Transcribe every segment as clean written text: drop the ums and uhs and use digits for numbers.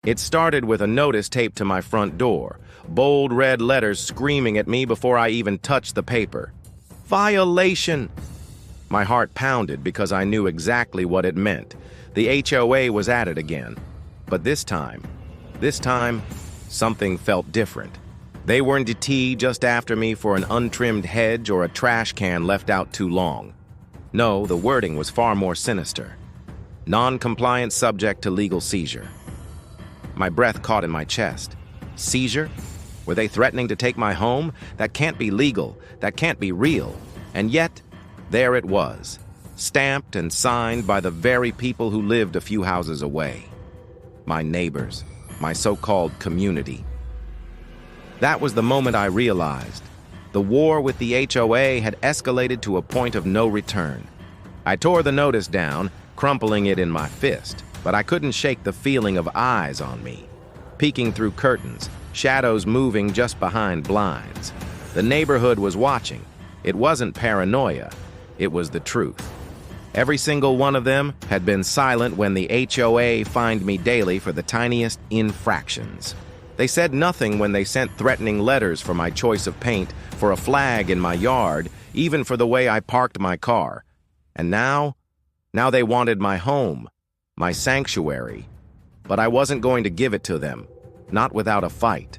It started with a notice taped to my front door, bold red letters screaming at me before I even touched the paper. Violation! My heart pounded because I knew exactly what it meant. The HOA was at it again. But this time, something felt different. They weren't just after me for an untrimmed hedge or a trash can left out too long. No, the wording was far more sinister. Non-compliant subject to legal seizure. My breath caught in my chest. Seizure? Were they threatening to take my home? That can't be legal. That can't be real. And yet, there it was, stamped and signed by the very people who lived a few houses away. My neighbors, my so-called community. That was the moment I realized. The war with the HOA had escalated to a point of no return. I tore the notice down, crumpling it in my fist, but I couldn't shake the feeling of eyes on me. Peeking through curtains, shadows moving just behind blinds. The neighborhood was watching. It wasn't paranoia, it was the truth. Every single one of them had been silent when the HOA fined me daily for the tiniest infractions. They said nothing when they sent threatening letters for my choice of paint, for a flag in my yard, even for the way I parked my car. And now they wanted my home, my sanctuary. But I wasn't going to give it to them, not without a fight.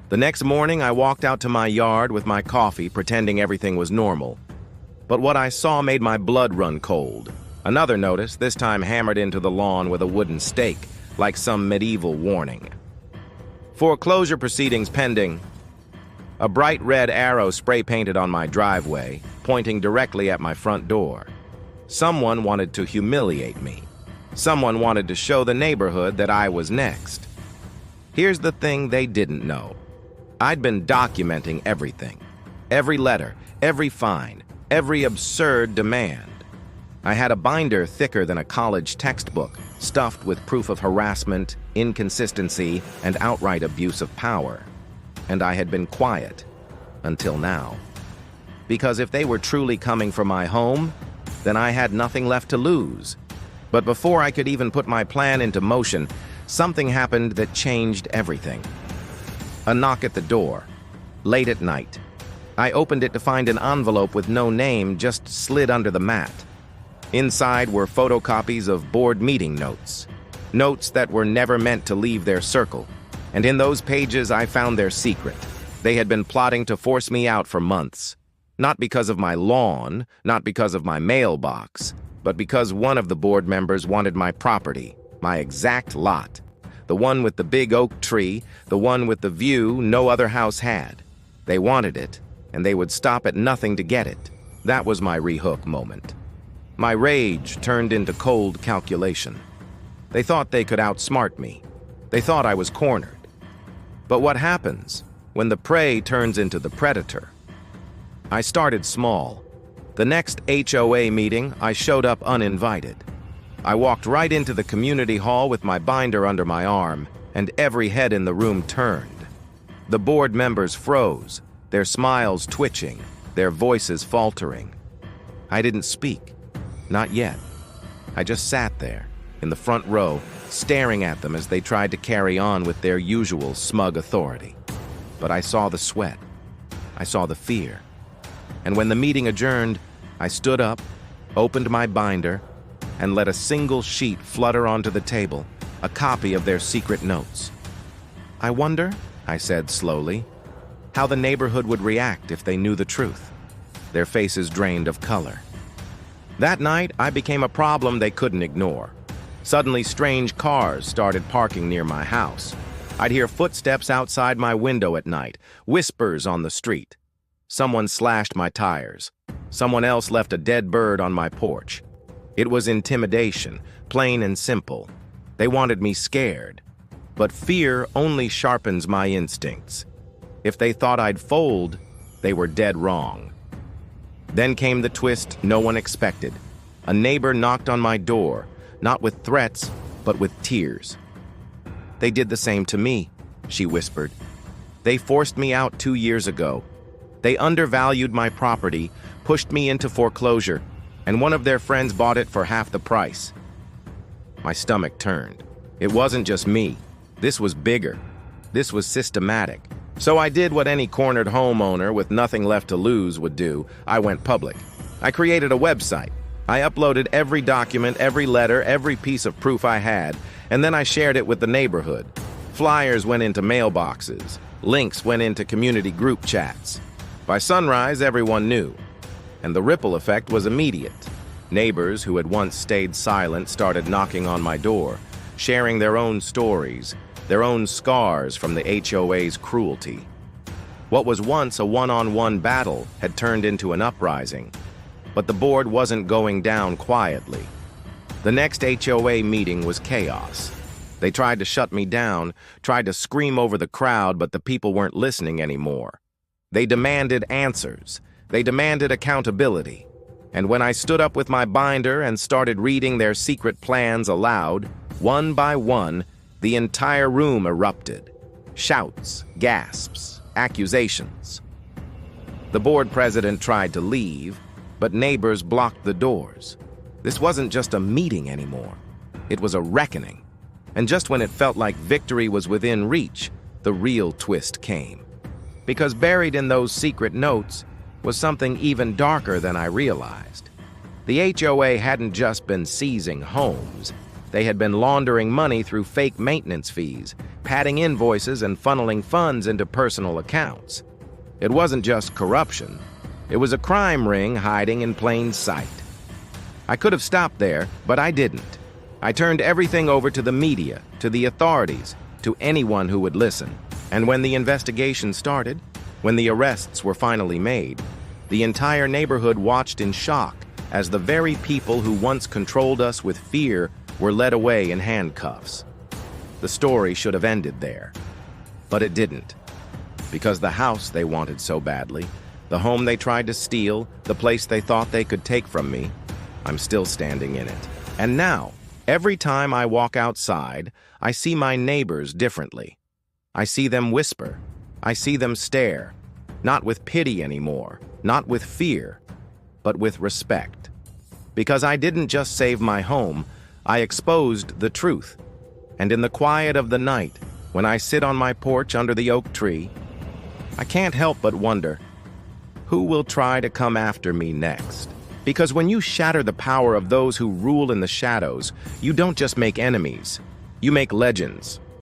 The next morning, I walked out to my yard with my coffee, pretending everything was normal. But what I saw made my blood run cold. Another notice, this time hammered into the lawn with a wooden stake, like some medieval warning. Foreclosure proceedings pending. A bright red arrow spray-painted on my driveway, pointing directly at my front door. Someone wanted to humiliate me. Someone wanted to show the neighborhood that I was next. Here's the thing they didn't know. I'd been documenting everything. Every letter, every fine, every absurd demand. I had a binder thicker than a college textbook, stuffed with proof of harassment, inconsistency, and outright abuse of power. And I had been quiet until now. Because if they were truly coming for my home, then I had nothing left to lose. But before I could even put my plan into motion, something happened that changed everything. A knock at the door, late at night. I opened it to find an envelope with no name just slid under the mat. Inside were photocopies of board meeting notes. Notes that were never meant to leave their circle. And in those pages I found their secret. They had been plotting to force me out for months. Not because of my lawn, not because of my mailbox, but because one of the board members wanted my property, my exact lot. The one with the big oak tree, the one with the view no other house had. They wanted it, and they would stop at nothing to get it. That was my rehook moment. My rage turned into cold calculation. They thought they could outsmart me. They thought I was cornered. But what happens when the prey turns into the predator? I started small. The next HOA meeting, I showed up uninvited. I walked right into the community hall with my binder under my arm, and every head in the room turned. The board members froze, their smiles twitching, their voices faltering. I didn't speak. Not yet. I just sat there, in the front row, staring at them as they tried to carry on with their usual smug authority. But I saw the sweat. I saw the fear. And when the meeting adjourned, I stood up, opened my binder, and let a single sheet flutter onto the table, a copy of their secret notes. I wonder, I said slowly, how the neighborhood would react if they knew the truth. Their faces drained of color. That night, I became a problem they couldn't ignore. Suddenly, strange cars started parking near my house. I'd hear footsteps outside my window at night, whispers on the street. Someone slashed my tires. Someone else left a dead bird on my porch. It was intimidation, plain and simple. They wanted me scared. But fear only sharpens my instincts. If they thought I'd fold, they were dead wrong. Then came the twist no one expected. A neighbor knocked on my door, not with threats, but with tears. "They did the same to me," she whispered. "They forced me out 2 years ago. They undervalued my property, pushed me into foreclosure, and one of their friends bought it for half the price." My stomach turned. It wasn't just me. This was bigger. This was systematic. So I did what any cornered homeowner with nothing left to lose would do. I went public. I created a website. I uploaded every document, every letter, every piece of proof I had, and then I shared it with the neighborhood. Flyers went into mailboxes. Links went into community group chats. By sunrise, everyone knew. And the ripple effect was immediate. Neighbors who had once stayed silent started knocking on my door, sharing their own stories, their own scars from the HOA's cruelty. What was once a one-on-one battle had turned into an uprising, but the board wasn't going down quietly. The next HOA meeting was chaos. They tried to shut me down, tried to scream over the crowd, but the people weren't listening anymore. They demanded answers. They demanded accountability. And when I stood up with my binder and started reading their secret plans aloud, one by one, the entire room erupted. Shouts, gasps, accusations. The board president tried to leave, but neighbors blocked the doors. This wasn't just a meeting anymore. It was a reckoning. And just when it felt like victory was within reach, the real twist came. Because buried in those secret notes was something even darker than I realized. The HOA hadn't just been seizing homes. They had been laundering money through fake maintenance fees, padding invoices and funneling funds into personal accounts. It wasn't just corruption. It was a crime ring hiding in plain sight. I could have stopped there, but I didn't. I turned everything over to the media, to the authorities, to anyone who would listen. And when the investigation started, when the arrests were finally made, the entire neighborhood watched in shock as the very people who once controlled us with fear were led away in handcuffs. The story should have ended there. But it didn't. Because the house they wanted so badly, the home they tried to steal, the place they thought they could take from me, I'm still standing in it. And now, every time I walk outside, I see my neighbors differently. I see them whisper. I see them stare. Not with pity anymore, not with fear, but with respect. Because I didn't just save my home, I exposed the truth. And in the quiet of the night, when I sit on my porch under the oak tree, I can't help but wonder, who will try to come after me next? Because when you shatter the power of those who rule in the shadows, you don't just make enemies, you make legends.